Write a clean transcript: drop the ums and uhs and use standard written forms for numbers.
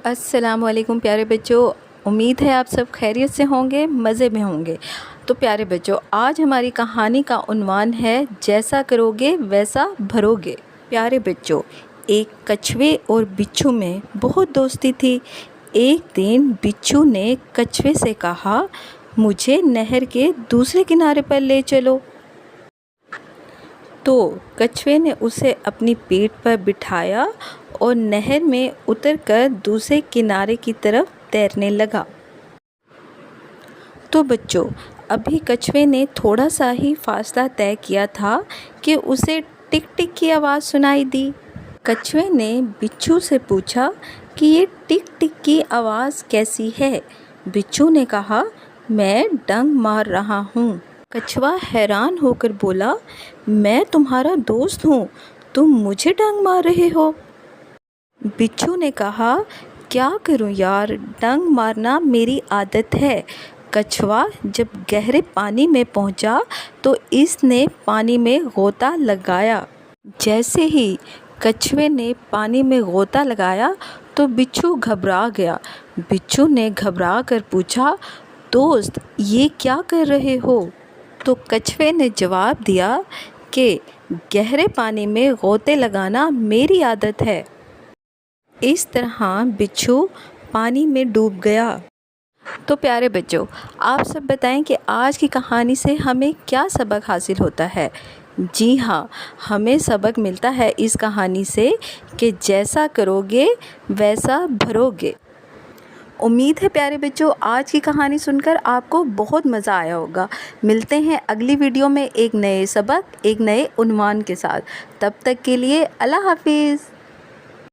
अस्सलामुअलैकुम प्यारे बच्चों, उम्मीद है आप सब खैरियत से होंगे, मज़े में होंगे। तो प्यारे बच्चों, आज हमारी कहानी का उन्वान है जैसा करोगे वैसा भरोगे। प्यारे बच्चों, एक कछुए और बिच्छू में बहुत दोस्ती थी। एक दिन बिच्छू ने कछुए से कहा, मुझे नहर के दूसरे किनारे पर ले चलो। तो कछुए ने उसे अपनी पीठ पर बिठाया और नहर में उतरकर दूसरे किनारे की तरफ तैरने लगा। तो बच्चों, अभी कछुए ने थोड़ा सा ही फासला तय किया था कि उसे टिक टिक की आवाज़ सुनाई दी। कछुए ने बिच्छू से पूछा कि ये टिक टिक की आवाज़ कैसी है। बिच्छू ने कहा, मैं डंक मार रहा हूँ। कछुआ हैरान होकर बोला, मैं तुम्हारा दोस्त हूँ, तुम मुझे डंक मार रहे हो। बिच्छू ने कहा, क्या करूँ यार, डंक मारना मेरी आदत है। कछुआ जब गहरे पानी में पहुँचा तो इसने पानी में गोता लगाया। जैसे ही कछुए ने पानी में गोता लगाया तो बिच्छू घबरा गया। बिच्छू ने घबरा कर पूछा, दोस्त ये क्या कर रहे हो? तो कछुए ने जवाब दिया कि गहरे पानी में गोते लगाना मेरी आदत है। इस तरह बिच्छू पानी में डूब गया। तो प्यारे बच्चों, आप सब बताएं कि आज की कहानी से हमें क्या सबक हासिल होता है। जी हाँ, हमें सबक मिलता है इस कहानी से कि जैसा करोगे वैसा भरोगे। उम्मीद है प्यारे बच्चों, आज की कहानी सुनकर आपको बहुत मज़ा आया होगा। मिलते हैं अगली वीडियो में एक नए सबक, एक नए उन्वान के साथ। तब तक के लिए अल्लाह हाफिज़।